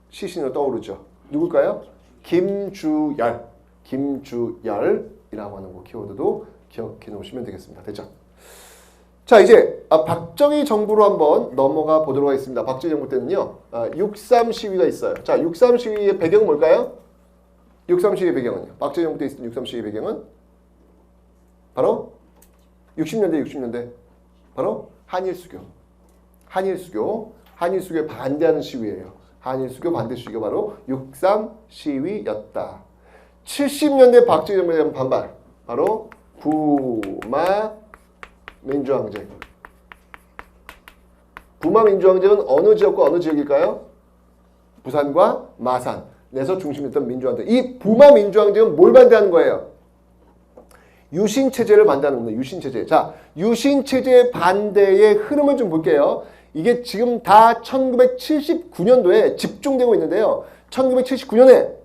시신으로 떠오르죠. 누굴까요? 김주열. 김주열이라고 하는 그 키워드도 기억해 놓으시면 되겠습니다. 됐죠? 자, 이제 박정희 정부로 한번 넘어가 보도록 하겠습니다. 박정희 정부 때는요. 6.3 시위가 있어요. 자, 6.3 시위의 배경은 뭘까요? 6.3 시위의 배경은요. 박정희 정부 때 있었던 6.3 시위의 배경은 바로 60년대 바로 한일수교. 한일수교에 반대하는 시위예요. 한일수교 반대 시위가 바로 6.3 시위였다. 70년대 박정희 정부에 대한 반발. 바로 부마 민주항쟁. 부마 민주항쟁은 어느 지역과 어느 지역일까요? 부산과 마산에서 중심이었던 민주항쟁. 이 부마 민주항쟁은 뭘 반대하는 거예요? 유신체제를 반대하는 겁니다. 유신체제. 자, 유신체제 반대의 흐름을 좀 볼게요. 이게 지금 다 1979년도에 집중되고 있는데요. 1979년에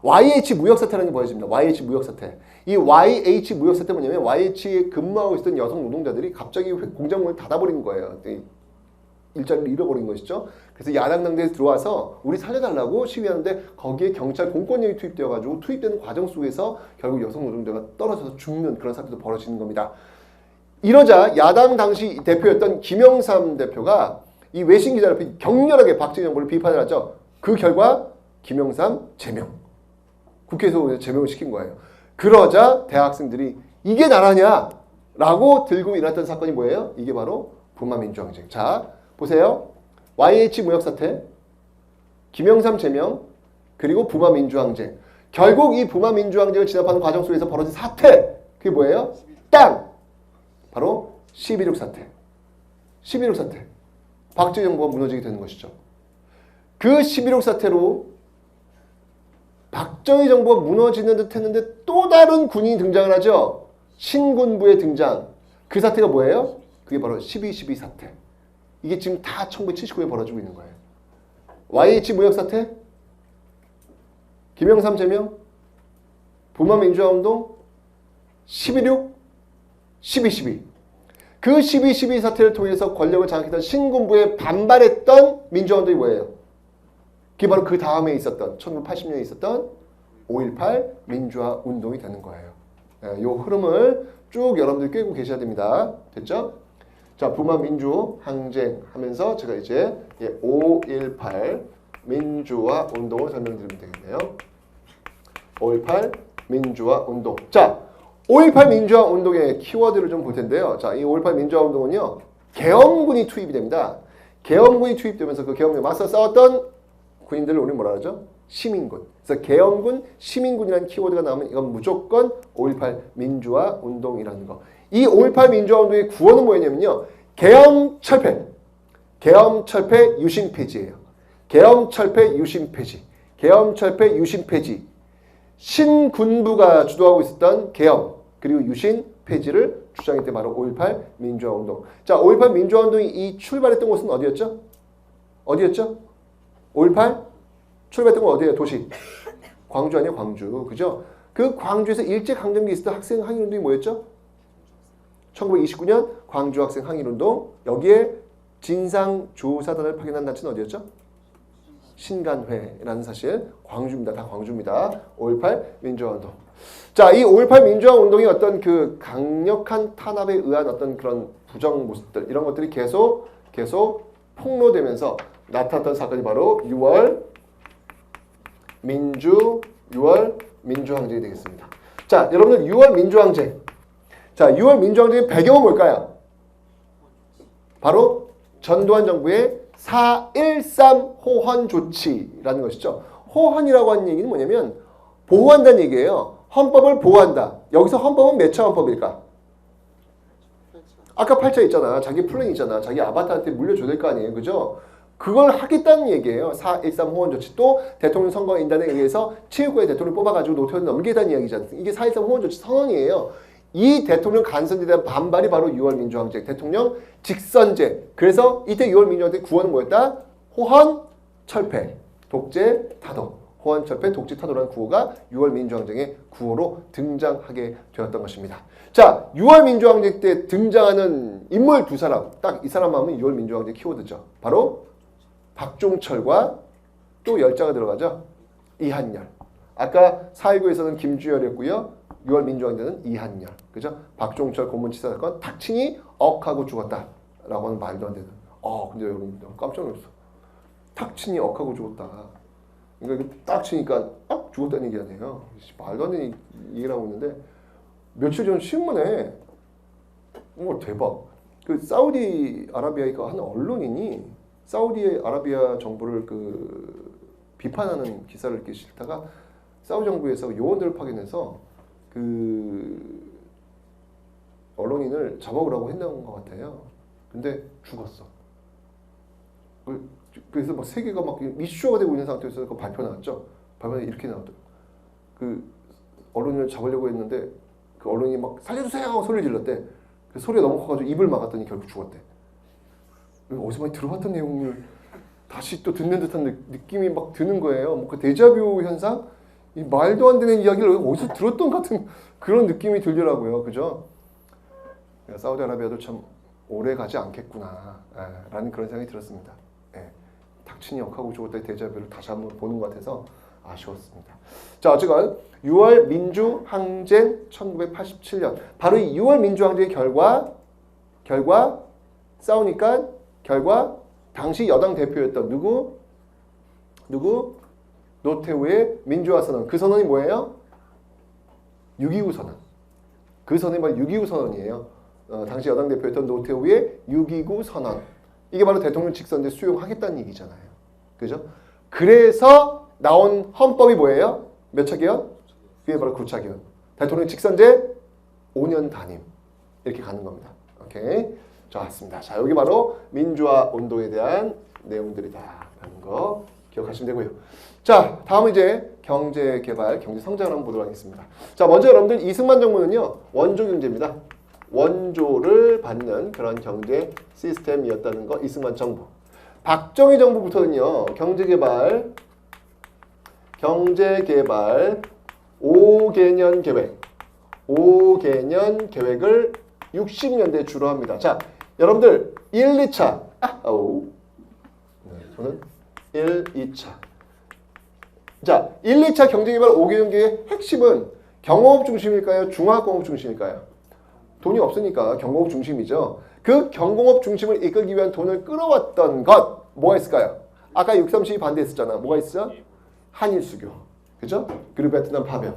YH 무역사태라는 게 벌어집니다. YH 무역사태. 이 YH 무역사태 뭐냐면 YH에 근무하고 있었던 여성 노동자들이 갑자기 공장문을 닫아버린 거예요. 일자리를 잃어버린 것이죠. 그래서 야당 당대에서 들어와서 우리 살려달라고 시위하는데 거기에 경찰 공권력이 투입되어가지고 투입되는 과정 속에서 결국 여성 노동자가 떨어져서 죽는 그런 사태도 벌어지는 겁니다. 이러자 야당 당시 대표였던 김영삼 대표가 이 외신 기자를 격렬하게 박정희 정부를 비판을 하죠. 그 결과 김영삼 제명. 국회에서 제명을 시킨 거예요. 그러자 대학생들이 이게 나라냐? 라고 들고 일어났던 사건이 뭐예요? 이게 바로 부마민주항쟁. 자, 보세요. YH 무역사태, 김영삼 제명, 그리고 부마민주항쟁. 결국 이 부마민주항쟁을 진압하는 과정 속에서 벌어진 사태. 그게 뭐예요? 땅! 바로 11.6 사태. 11.6 사태. 박정희 정부가 무너지게 되는 것이죠. 그 11.6 사태로 박정희 정부가 무너지는 듯 했는데 또 다른 군인이 등장을 하죠. 신군부의 등장. 그 사태가 뭐예요? 그게 바로 12.12 사태. 이게 지금 다 1979년에 벌어지고 있는 거예요. YH 무역 사태, 김영삼 제명, 부마 민주화운동, 11.6, 12.12. 그 12.12 사태를 통해서 권력을 장악했던 신군부에 반발했던 민주화운동이 뭐예요? 그게 바로 그 다음에 있었던 1980년에 있었던 5.18 민주화 운동이 되는 거예요. 이 흐름을 쭉 여러분들이 꿰고 계셔야 됩니다. 됐죠? 자, 부마 민주 항쟁 하면서 제가 이제 5.18 민주화 운동을 설명드리면 되겠네요. 5.18 민주화 운동. 자, 5.18 민주화 운동의 키워드를 좀 볼 텐데요. 자, 이 5.18 민주화 운동은요, 계엄군이 투입이 됩니다. 계엄군이 투입되면서 그 계엄군에 맞서 싸웠던 군인들을 우리 뭐라 그러죠? 시민군. 그래서 계엄군, 시민군이라는 키워드가 나오면 이건 무조건 5.18 민주화 운동이라는 거. 이 5.18 민주화 운동의 구호는 뭐였냐면요. 계엄 철폐. 계엄 철폐 유신 폐지예요. 계엄 철폐 유신 폐지. 계엄 철폐 유신 폐지. 신군부가 주도하고 있었던 계엄 그리고 유신 폐지를 주장했던 바로 5.18 민주화 운동. 자, 5.18 민주화 운동이 이 출발했던 곳은 어디였죠? 어디였죠? 5.18 출발했던 건 어디예요? 도시. 광주 아니에요? 광주. 그죠? 그 광주에서 일제강점기에 있었던 학생 항일운동이 뭐였죠? 1929년 광주 학생 항일운동. 여기에 진상조사단을 파견한 단체는 어디였죠? 신간회라는 사실. 광주입니다. 다 광주입니다. 5.18 민주화운동. 자, 이 5.18 민주화운동이 어떤 그 강력한 탄압에 의한 어떤 그런 부정 모습들 이런 것들이 계속 폭로되면서 나타났던 사건이 바로 6월 민주항쟁이 되겠습니다. 자, 여러분들 6월 민주항쟁. 자, 6월 민주항쟁의 배경은 뭘까요? 바로 전두환 정부의 4.13 호헌 조치라는 것이죠. 호헌이라고 하는 얘기는 뭐냐면 보호한다는 얘기예요. 헌법을 보호한다. 여기서 헌법은 몇 차 헌법일까? 아까 8차 있잖아. 자기 플랜 있잖아. 자기 아바타한테 물려줘야 될 거 아니에요. 그죠? 그걸 하겠다는 얘기예요. 4.13 호헌 조치. 또 대통령 선거인단에 의해서 체육부의 대통령 뽑아가지고 노태우를 넘기겠다는 이야기잖아요. 이게 4.13 호헌 조치 선언이에요. 이 대통령 간선제에 대한 반발이 바로 6월 민주항쟁. 대통령 직선제. 그래서 이때 6월 민주항쟁 구호는 뭐였다? 호헌 철폐, 독재, 타도. 호원 철폐, 독재, 타도라는 구호가 6월 민주항쟁의 구호로 등장하게 되었던 것입니다. 자, 6월 민주항쟁 때 등장하는 인물 두 사람, 딱 이 사람 하면 6월 민주항쟁 키워드죠. 바로 박종철과 또 열자가 들어가죠. 이한열. 아까 4.19에서는 김주열이었고요. 6월 민주항쟁은 이한열. 그죠? 박종철 고문치사 사건, 탁친이 억하고 죽었다라고 하는 말도 안 되는. 근데 여러분 깜짝 놀랐어. 탁친이 억하고 죽었다. 그러니까 딱 치니까 죽었다는 얘기 아니에요. 말도 안 되는 얘기를 하고 있는데 며칠 전 신문에 대박. 그 사우디아라비아가 한 언론인이 사우디아라비아 정부를 비판하는 기사를 읽기 싫다가 사우디 정부에서 요원들을 파견해서 그 언론인을 잡아오라고 했던 것 같아요. 근데 죽었어. 그래서 막 세계가 막 이슈가 되고 있는 상태에서 그 발표 나왔죠. 발표에 이렇게 나왔더라고. 그 언론인을 잡으려고 했는데 그 언론인이 막 살려주세요 하고 소리를 질렀대. 그 소리가 너무 커가지고 입을 막았더니 결국 죽었대. 어디서 많이 들어봤던 내용을 다시 또 듣는 듯한 느낌이 막 드는 거예요. 그 데자뷰 현상? 이 말도 안 되는 이야기를 어디서 들었던 같은 그런 느낌이 들더라고요. 그죠? 사우디아라비아도 참 오래 가지 않겠구나 라는 그런 생각이 들었습니다. 탁친이 억하고 죽었다의 데자뷰를 다시 한번 보는 것 같아서 아쉬웠습니다. 자, 어쨌건 6월 민주항쟁 1987년 바로 이 6월 민주항쟁의 결과 싸우니까 결과 당시 여당 대표였던 누구? 노태우의 민주화 선언. 그 선언이 뭐예요? 6.25 선언. 그 선언이 바로 6.25 선언이에요. 당시 여당 대표였던 노태우의 6.29 선언. 이게 바로 대통령 직선제 수용하겠다는 얘기잖아요. 그죠? 그래서 나온 헌법이 뭐예요? 몇 차 개헌? 그게 바로 9차 개헌. 대통령 직선제 5년 단임. 이렇게 가는 겁니다. 오케이. 좋았습니다. 자, 여기 바로 민주화 운동에 대한 내용들이다라는 거 기억하시면 되고요. 자, 다음은 이제 경제 개발, 경제 성장을 한번 보도록 하겠습니다. 자, 먼저 여러분들 이승만 정부는요, 원조 경제입니다. 원조를 받는 그런 경제 시스템이었다는 거, 이승만 정부. 박정희 정부부터는요, 경제 개발 5개년 계획을 60년대에 주로 합니다. 자, 여러분들 1, 2차. 저는 1, 2차. 자, 1, 2차 경제개발 5개년 계획의 핵심은 경공업 중심일까요? 중화학공업 중심일까요? 돈이 없으니까 경공업 중심이죠. 그 경공업 중심을 이끌기 위한 돈을 끌어왔던 것 뭐가 있을까요? 아까 6.3 반대했었잖아. 뭐가 있어? 한일 수교. 그죠? 그리고 베트남 파병.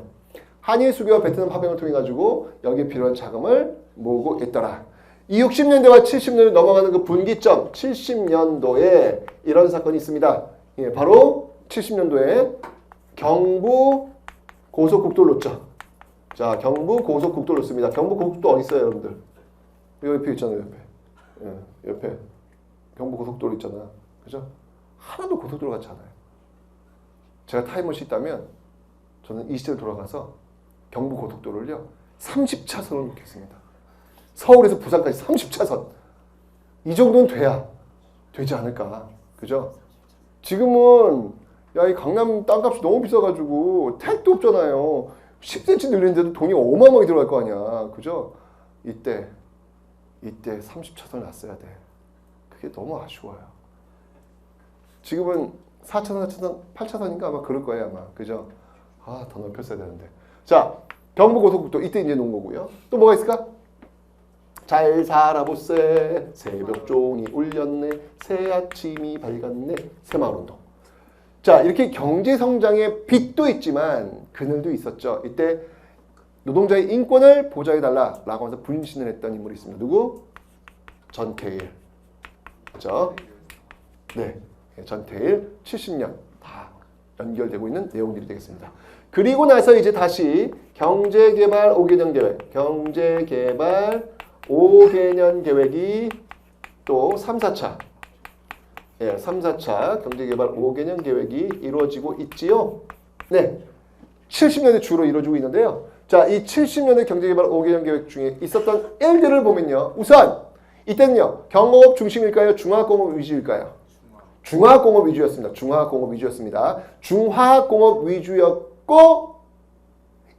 한일 수교와 베트남 파병을 통해 가지고 여기에 필요한 자금을 모으고 있더라. 이 60년대와 70년대 넘어가는 그 분기점 70년도에 이런 사건이 있습니다. 예, 바로 70년도에 경부 고속국도를 놓죠. 자, 경부 고속국도를 놓습니다. 경부 고속국도 어디 있어요, 여러분들? 옆에 있잖아요, 옆에. 옆에 경부 고속도로 있잖아. 그죠? 하나도 고속도로 같지 않아요. 제가 타임머신 있다면 저는 이 시대로 돌아가서 경부 고속도로를요 30차선으로 놓겠습니다. 서울에서 부산까지 30차선. 이 정도는 돼야 되지 않을까. 그죠? 지금은 이 강남 땅값이 너무 비싸가지고 택도 없잖아요. 10cm 늘리는데도 돈이 어마어마하게 들어갈 거 아니야. 그죠? 이때 30차선을 놨어야 돼. 그게 너무 아쉬워요. 지금은 4차선, 4차선, 8차선인가 아마 그럴 거예요 아마. 그죠? 더 넓혔어야 되는데. 자, 경부고속국도 이때 이제 놓은 거고요. 또 뭐가 있을까? 잘 살아보세 새벽종이 울렸네 새 아침이 밝았네 새마을운동. 자, 이렇게 경제성장의 빛도 있지만 그늘도 있었죠. 이때 노동자의 인권을 보장해달라라고 해서 분신을 했던 인물이 있습니다. 누구? 전태일. 그렇죠? 네, 전태일 70년 다 연결되고 있는 내용들이 되겠습니다. 그리고 나서 이제 다시 경제개발 5개년 계획, 경제개발 5개년 계획이 또 3, 4차 3, 4차 경제개발 5개년 계획이 이루어지고 있지요. 네, 70년대 주로 이루어지고 있는데요. 자, 이 70년대 경제개발 5개년 계획 중에 있었던 일들을 보면요. 우선 이때는요. 경공업 중심일까요? 중화공업 위주일까요? 중화학공업 위주였습니다. 중화학공업 위주였습니다. 중화학공업 위주였고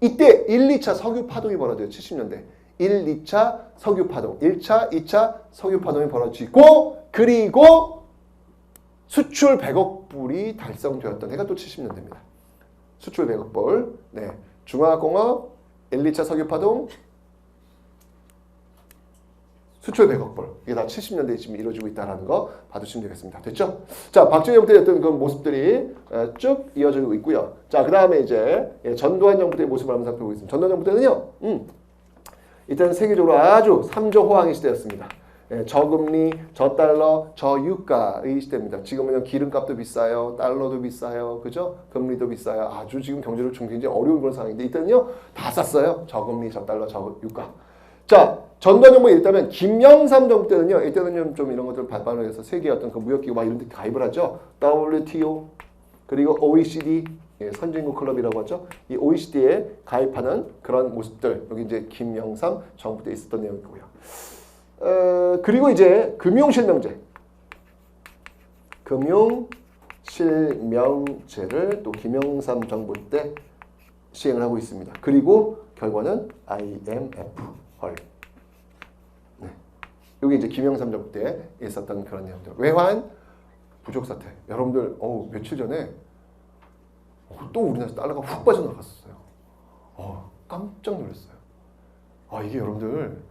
이때 1, 2차 석유 파동이 벌어져요. 70년대. 1, 2차 석유 파동. 1차, 2차 석유 파동이 벌어지고 그리고 수출 100억 불이 달성되었던 해가 또 70년대입니다. 수출 100억 불. 네. 중화학공업, 1, 2차 석유 파동, 수출 100억 불. 이게 다 70년대에 지금 이루어지고 있다는 거 봐두시면 되겠습니다. 됐죠? 자, 박정희 정부 때 어떤 그런 모습들이 쭉 이어지고 있고요. 자, 그 다음에 이제 전두환 정부 때의 모습을 한번 살펴보겠습니다. 전두환 정부 때는요, 이때는 세계적으로 아주 3조 호황의 시대였습니다. 저금리, 저달러, 저유가의 시대입니다. 지금은 기름값도 비싸요, 달러도 비싸요, 그죠? 금리도 비싸요. 아주 지금 경제를 굉장히 어려운 그런 상황인데 이때는요, 다 쌌어요. 저금리, 저달러, 저유가. 자, 전두환 정부에 있다면 김영삼 정부 때는요, 이때는 좀 이런 것들을 발판을 해서 세계 어떤 그 무역기구 막 이런 데 가입을 하죠. WTO, 그리고 OECD, 선진국 클럽이라고 하죠. 이 OECD에 가입하는 그런 모습들, 여기 이제 김영삼 정부 때 있었던 내용이고요. 그리고 이제 금융실명제. 금융실명제를 또 김영삼 정부 때 시행을 하고 있습니다. 그리고 결과는 IMF. 헐. 네. 여기 이제 김영삼 정부 때 있었던 그런 내용들. 외환 부족 사태. 여러분들, 며칠 전에 또 우리나라 달러가 훅 빠져나갔어요. 깜짝 놀랐어요. 이게 여러분들,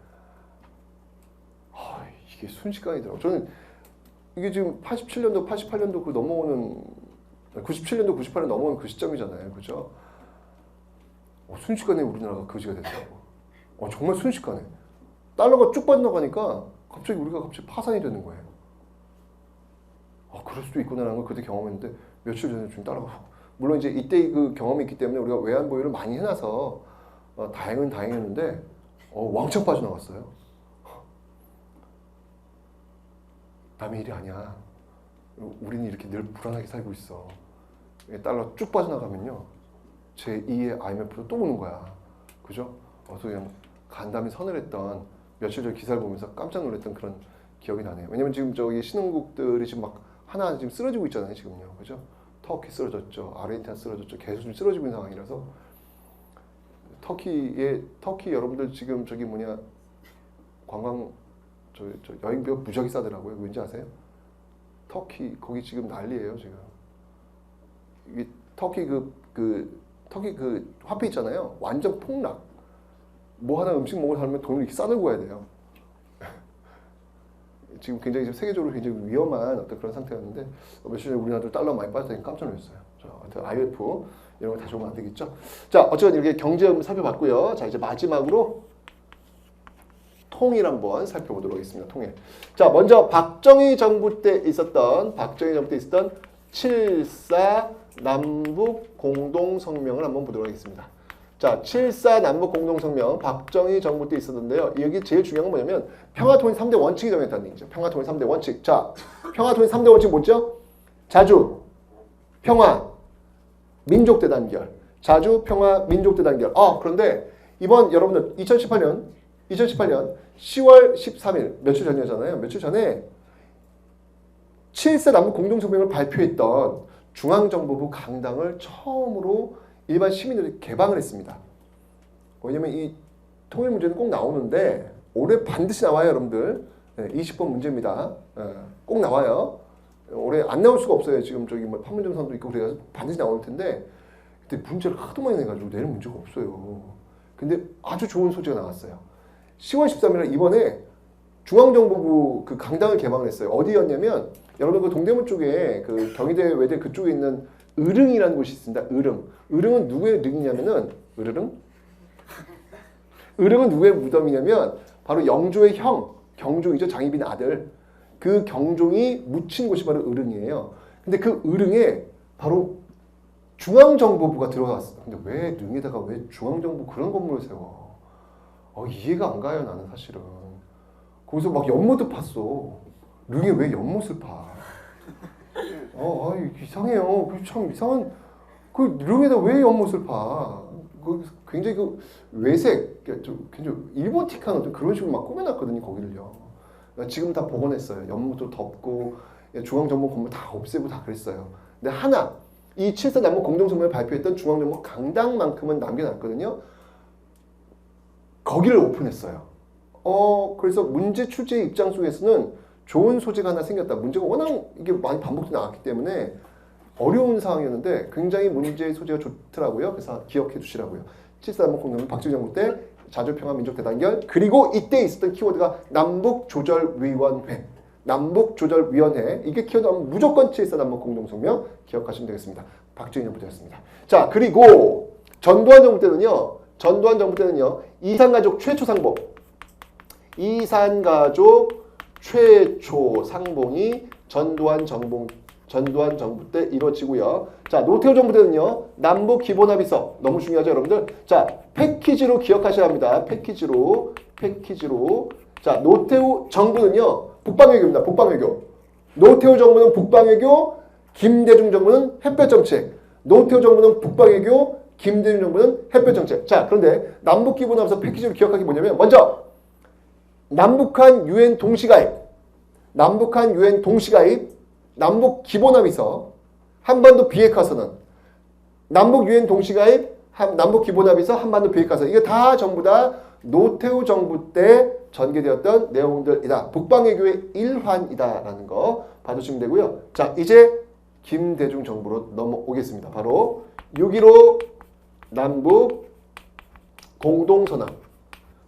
이게 순식간이더라고요. 저는 이게 지금 87년도, 88년도 그 넘어오는, 97년도, 98년 넘어오는 그 시점이잖아요. 그죠? 순식간에 우리나라가 거지가 됐더라고. 정말 순식간에. 달러가 쭉 빠져나가니까 갑자기 우리가 파산이 되는 거예요. 그럴 수도 있구나라는 걸 그때 경험했는데 며칠 전에 좀 달러가 물론 이제 이때 그 경험이 있기 때문에 우리가 외환 보유를 많이 해놔서 다행은 다행이었는데 왕창 빠져나갔어요. 남의 일이 아니야. 우리는 이렇게 늘 불안하게 살고 있어. 달러 쭉 빠져나가면요. 제2의 IMF로 또 오는 거야. 그죠? 그냥 간담이 서늘했던 며칠 전 기사를 보면서 깜짝 놀랐던 그런 기억이 나네요. 왜냐면 지금 저기 신흥국들이 지금 막 하나 지금 쓰러지고 있잖아요. 지금요. 그죠? 터키 쓰러졌죠. 아르헨티나 쓰러졌죠. 계속 좀 쓰러지고 있는 상황이라서 터키 여러분들 지금 저기 관광 저 여행비가 무지하게 싸더라고요. 왠지 아세요? 터키 거기 지금 난리예요. 지금 이게 터키 터키 그 화폐 있잖아요. 완전 폭락. 뭐 하나 음식 먹으러 가면 돈을 이렇게 싸들고 가야 돼요. 지금 굉장히 세계적으로 굉장히 위험한 어떤 그런 상태였는데 며칠 전에 우리나라도 달러 많이 빠졌다니 깜짝 놀랐어요. 하여튼 IMF 이런 거 다시 오면 안 되겠죠. 자, 어쨌든 이렇게 경제 살펴봤고요. 자, 이제 마지막으로 통일 한번 살펴보도록 하겠습니다. 통일. 자, 먼저 박정희 정부 때 있었던 7.4 남북 공동성명을 한번 보도록 하겠습니다. 자, 7.4 남북 공동성명 박정희 정부 때 있었는데요. 여기 제일 중요한 건 뭐냐면 평화통일 3대 원칙이 정했다는 얘기죠. 평화통일 3대 원칙. 자, 평화통일 3대 원칙 뭐죠? 자주, 평화, 민족 대단결. 자주, 평화, 민족 대단결. 그런데 이번 여러분들 2018년 10월 13일 며칠 전이잖아요. 며칠 전에 7.4 남북 공동성명을 발표했던 중앙정보부 강당을 처음으로 일반 시민들이 개방을 했습니다. 왜냐면 이 통일 문제는 꼭 나오는데 올해 반드시 나와요, 여러분들. 20번 문제입니다. 꼭 나와요. 올해 안 나올 수가 없어요. 지금 저기 판문점선도 있고 그래서 반드시 나올 텐데 그때 문제를 하도 많이 내가지고 내는 문제가 없어요. 근데 아주 좋은 소재가 나왔어요. 10월 13일 이번에 중앙정보부 그 강당을 개방을 했어요. 어디였냐면 여러분 그 동대문 쪽에 그 경희대 외대 그쪽에 있는 을흥이라는 곳이 있습니다. 을흥은 누구의 릉이냐면은 을흥은 누구의 무덤이냐면 바로 영조의 형 경종이죠. 장희빈의 아들. 그 경종이 묻힌 곳이 바로 을흥이에요. 근데 그 을흥에 바로 중앙정보부가 들어갔어. 근데 왜 릉에다가 왜 중앙정보 그런 건물을 세워? 이해가 안 가요, 나는 사실은. 거기서 막 연못도 팠어. 릉에 왜 연못을 파? 이상해요. 참 이상한, 릉에다 왜 연못을 파? 굉장히 외색, 좀 굉장히 일본틱한 어떤 그런 식으로 막 꾸며놨거든요, 거기를요. 지금 다 복원했어요. 연못도 덮고, 중앙정부 건물 다 없애고 다 그랬어요. 근데 하나 이 7.4 남북 공동성명을 발표했던 중앙정부 강당만큼은 남겨놨거든요. 거기를 오픈했어요. 그래서 문제 출제 입장 속에서는 좋은 소지가 하나 생겼다. 문제가 워낙 이게 많이 반복돼 나왔기 때문에 어려운 상황이었는데 굉장히 문제의 소지가 좋더라고요. 그래서 기억해 두시라고요. 7.4 남북 공동성명 박정희 정부 때 자주평화 민족 대단결 그리고 이때 있었던 키워드가 남북조절위원회. 남북조절위원회 이게 키워드하면 무조건 7.4 남북 공동성명 기억하시면 되겠습니다. 박정희 정부 때였습니다. 자 그리고 전두환 정부 때는요 이산가족 최초 상봉 이산가족 최초 상봉이 전두환 정부 때 이루어지고요. 자 노태우 정부 때는요 남북 기본합의서 너무 중요하죠 여러분들. 자 패키지로 기억하셔야 합니다. 패키지로 자 노태우 정부는요 북방외교입니다. 북방외교. 노태우 정부는 북방외교, 김대중 정부는 햇볕정책. 노태우 정부는 북방외교, 김대중 정부는 햇볕정책. 자, 그런데 남북기본합의서 패키지로 기억하기 뭐냐면 먼저 남북한 유엔 동시가입, 남북기본합의서, 한반도 비핵화선언, 남북 유엔 동시가입, 남북기본합의서, 한반도 비핵화선언. 이게 다 전부 다 노태우 정부 때 전개되었던 내용들이다. 북방외교의 일환이다라는 거 봐주시면 되고요. 자, 이제 김대중 정부로 넘어오겠습니다. 바로 6.15 남북 공동선언.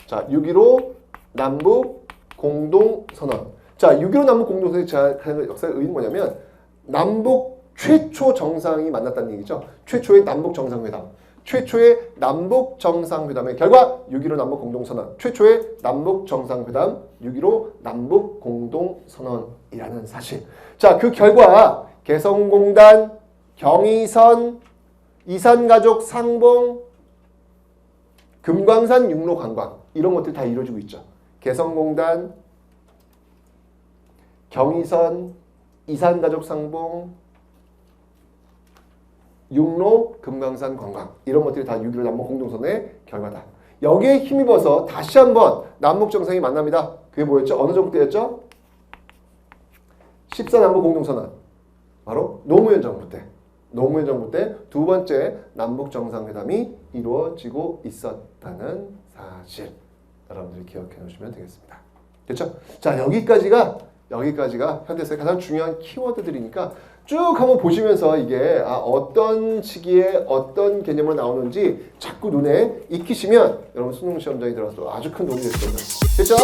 자, 6.15 남북 공동선언. 자, 6.15 남북 공동선언의 역사의 의미는 뭐냐면 남북 최초 정상이 만났다는 얘기죠. 최초의 남북 정상회담. 최초의 남북 정상회담의 결과 6.15 남북 공동선언. 최초의 남북 정상회담 6.15 남북 공동선언이라는 사실. 자, 그 결과 개성공단, 경의선, 이산가족 상봉, 금강산 육로 관광 이런 것들이 다 이루어지고 있죠. 개성공단, 경의선, 이산가족 상봉, 육로, 금강산 관광 이런 것들이 다 6.15 남북 공동선언의 결과다. 여기에 힘입어서 다시 한번 남북 정상이 만납니다. 그게 뭐였죠? 어느 정부 때였죠? 14 남북 공동선언. 바로 노무현 정부 때. 노무현 정부 때 두 번째 남북 정상회담이 이루어지고 있었다는 사실. 여러분들이 기억해 놓으시면 되겠습니다. 됐죠? 자, 여기까지가 현대사의 가장 중요한 키워드들이니까 쭉 한번 보시면서 이게 어떤 시기에 어떤 개념으로 나오는지 자꾸 눈에 익히시면 여러분 수능 시험장에 들어가서 아주 큰 도움이 될 겁니다. 됐죠?